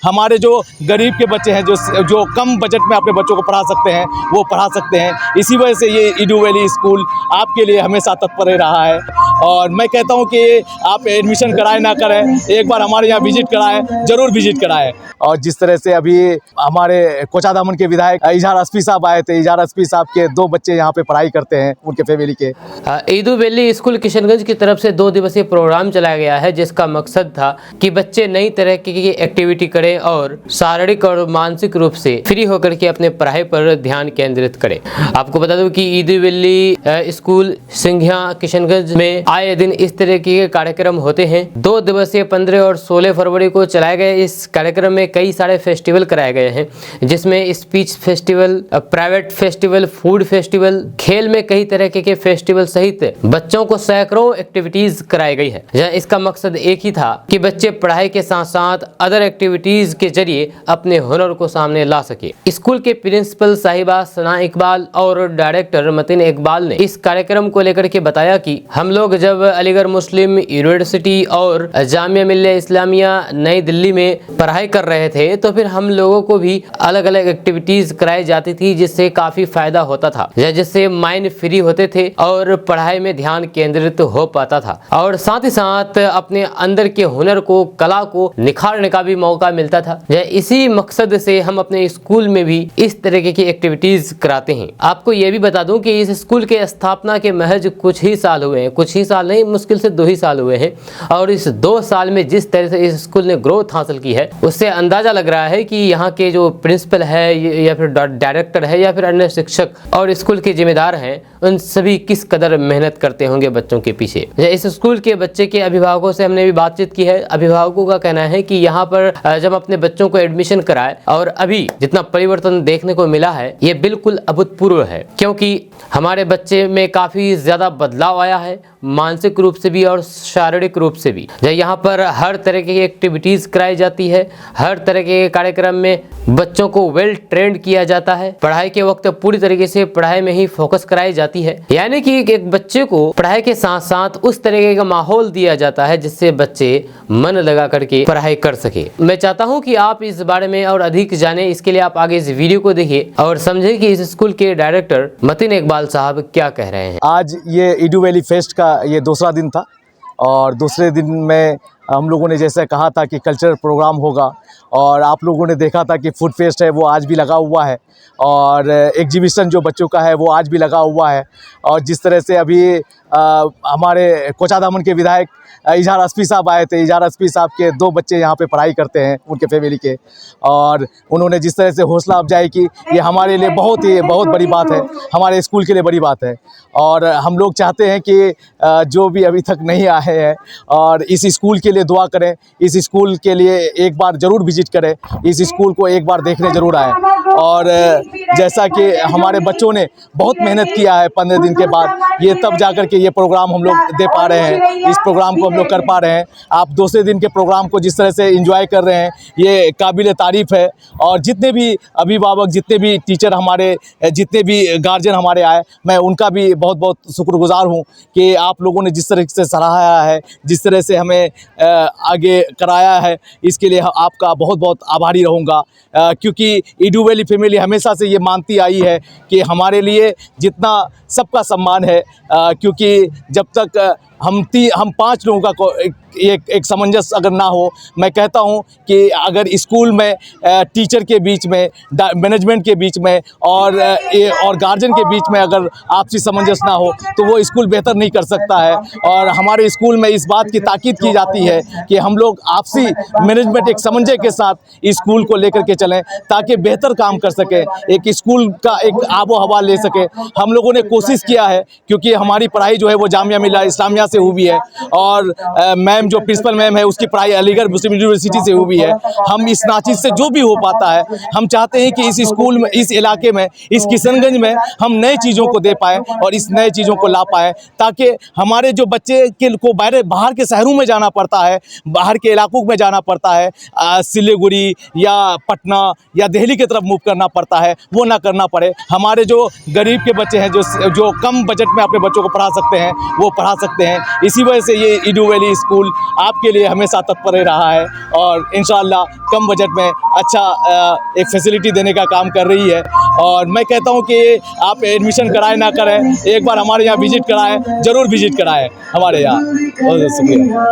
हमारे जो गरीब के बच्चे हैं, जो कम बजट में अपने बच्चों को पढ़ा सकते हैं, वो पढ़ा सकते हैं। इसी वजह से ये ईडू वैली स्कूल आपके लिए हमेशा तत्पर रहा है। और मैं कहता हूँ कि आप एडमिशन कराएं ना करें, एक बार हमारे यहाँ विजिट कराएं, ज़रूर विजिट कराएं। और जिस तरह से अभी हमारे कोचाधामन के विधायक इजहार अस्फी साहब आए थे, इजहार अस्फी साहब के 2 बच्चे यहाँ पे पढ़ाई करते हैं, उनके फैमिली के। ईडू वैली स्कूल किशनगंज की तरफ से 2 दिवसीय प्रोग्राम चलाया गया है, जिसका मकसद था कि बच्चे नई तरह की एक्टिविटी करें और शारीरिक और मानसिक रूप से फ्री होकर के अपने पढ़ाई पर ध्यान केंद्रित करें। आपको बता दूं कि Edu Valley School Singhia Kishanganj में आए दिन इस तरह के कार्यक्रम होते हैं। 2 दिवसीय 15 और 16 फरवरी को चलाए गए इस कार्यक्रम में कई सारे फेस्टिवल कराए गए हैं, जिसमें speech festival, private festival, food festival, खेल में कई तरह के फेस्टिवल सहित बच्चों को सैकड़ों एक्टिविटीज कराई गई है। इसका मकसद एक ही था कि बच्चे पढ़ाई के साथ साथ अदर एक्टिविटीज के जरिए अपने हुनर को सामने ला सके। स्कूल के प्रिंसिपल साहिबा सना इकबाल और डायरेक्टर मतीन इकबाल ने इस कार्यक्रम को लेकर के बताया कि हम लोग जब अलीगढ़ मुस्लिम यूनिवर्सिटी और जामिया मिल्लिया इस्लामिया नई दिल्ली में पढ़ाई कर रहे थे, तो फिर हम लोगों को भी अलग अलग एक्टिविटीज कराई जाती थी, जिससे काफी फायदा होता था, जिससे माइंड फ्री होते थे और पढ़ाई में ध्यान केंद्रित हो पाता था, और साथ ही साथ अपने अंदर के हुनर को, कला को निखारने का भी मौका मिलता था। इसी मकसद से हम अपने स्कूल में भी इस तरीके की एक्टिविटीज कराते हैं। आपको ये भी बता दूं कि इस स्कूल के स्थापना के महज कुछ ही साल हुए हैं, कुछ ही साल नहीं, मुश्किल से 2 ही साल हुए हैं, और इस 2 साल में जिस तरह से इस स्कूल ने ग्रोथ हासिल की है, उससे अंदाजा लग रहा है कि यहाँ के जो प्रिंसिपल है या फिर डायरेक्टर है या फिर अन्य शिक्षक और स्कूल के जिम्मेदार हैं, उन सभी किस कदर मेहनत करते होंगे बच्चों के पीछे। इस स्कूल के बच्चे के अभिभावकों से हमने भी बातचीत की है। अभिभावकों का कहना है कि यहाँ पर जब अपने बच्चों को एडमिशन कराए और अभी जितना परिवर्तन देखने को मिला है, ये बिल्कुल अभूतपूर्व है, क्योंकि हमारे बच्चे में काफी ज्यादा बदलाव आया है, मानसिक रूप से भी और शारीरिक रूप से भी। यहाँ पर हर तरह की एक्टिविटीज कराई जाती है, हर तरह के कार्यक्रम में बच्चों को वेल ट्रेंड किया जाता है, पढ़ाई के वक्त पूरी तरीके से पढ़ाई में ही फोकस कराई जाती है, यानी कि एक बच्चे को पढ़ाई के साथ साथ उस तरीके का माहौल दिया जाता है जिससे बच्चे मन लगा करके पढ़ाई कर सके। मैं चाहता हूं कि आप इस बारे में और अधिक जाने, इसके लिए आप आगे इस वीडियो को देखिए और समझे कि इस स्कूल के डायरेक्टर मतीन इकबाल साहब क्या कह रहे हैं। आज ये ईडू वैली फेस्ट का ये दूसरा दिन था, और दूसरे दिन में हम लोगों ने जैसे कहा था कि कल्चरल प्रोग्राम होगा, और आप लोगों ने देखा था कि फूड फेस्ट है वो आज भी लगा हुआ है, और एग्जीबिशन जो बच्चों का है वो आज भी लगा हुआ है। और जिस तरह से अभी हमारे कोचाधामन के विधायक इजहार अस्फी साहब आए थे, इजहार अस्फी साहब के 2 बच्चे यहाँ पे पढ़ाई करते हैं, उनके फैमिली के, और उन्होंने जिस तरह से हौसला अफजाई की, ये हमारे लिए बहुत बड़ी बात है, हमारे स्कूल के लिए बड़ी बात है। और हम लोग चाहते हैं कि जो भी अभी तक नहीं आए हैं और इस स्कूल के लिए दुआ करें, इस स्कूल के लिए एक बार ज़रूर विजिट करें, इस स्कूल को एक बार देखने ज़रूर आएँ। और जैसा कि हमारे बच्चों ने बहुत मेहनत किया है, 15 दिन के बाद ये तब जाकर के ये प्रोग्राम हम लोग दे पा रहे हैं, इस प्रोग्राम को हम लोग कर पा रहे हैं। आप दूसरे दिन के प्रोग्राम को जिस तरह से एंजॉय कर रहे हैं, ये काबिल तारीफ़ है। और जितने भी अभिभावक, जितने भी टीचर हमारे, जितने भी गार्जियन हमारे आए, मैं उनका भी बहुत बहुत शुक्रगुजार हूँ कि आप लोगों ने जिस तरह से सराहा है, जिस तरह से हमें आगे कराया है, इसके लिए आपका बहुत बहुत आभारी रहूँगा। क्योंकि ईडू वैली फैमिली हमेशा से ये मानती आई है कि हमारे लिए जितना सबका सम्मान है, क्योंकि जब तक हम 5 लोगों का एक सामंजस्य अगर ना हो, मैं कहता हूं कि अगर स्कूल में टीचर के बीच में, मैनेजमेंट के बीच में और गार्जियन के बीच में अगर आपसी सामंजस्य ना हो तो वो स्कूल बेहतर नहीं कर सकता है। और हमारे स्कूल में इस बात की ताकीद की जाती है कि हम लोग आपसी मैनेजमेंट एक समन्वय के साथ स्कूल को लेकर के चलें, ताकि बेहतर काम कर सकें, एक स्कूल का एक आबो हवा ले सके। हम लोगों ने कोशिश किया है, क्योंकि हमारी पढ़ाई जो है वो जामिया मिल्लिया इस्लामिया से हुई है, और मैम जो प्रिंसिपल मैम है उसकी पढ़ाई अलीगढ़ मुस्लिम यूनिवर्सिटी से हुई है। हम इस नाचीज से जो भी हो पाता है, हम चाहते हैं कि इस स्कूल में, इस इलाके में, इस किशनगंज में हम नए चीज़ों को दे पाएँ और इस नए चीज़ों को ला पाएँ, ताकि हमारे जो बच्चे को बाहर के शहरों में जाना पड़ता है, बाहर के इलाकों में जाना पड़ता है, सिलीगुड़ी या पटना या दिल्ली की तरफ मूव करना पड़ता है, वो ना करना पड़े। हमारे जो गरीब के बच्चे हैं, जो कम बजट में अपने बच्चों को पढ़ा सकते हैं, वो पढ़ा सकते हैं। इसी वजह से ये ईडू वैली स्कूल आपके लिए हमेशा तत्पर रहा है और इंशाअल्लाह कम बजट में अच्छा एक फैसिलिटी देने का काम कर रही है। और मैं कहता हूँ कि आप एडमिशन कराएं ना करें, एक बार हमारे यहाँ विजिट कराएं, ज़रूर विजिट कराएं हमारे यहाँ। बहुत शुक्रिया।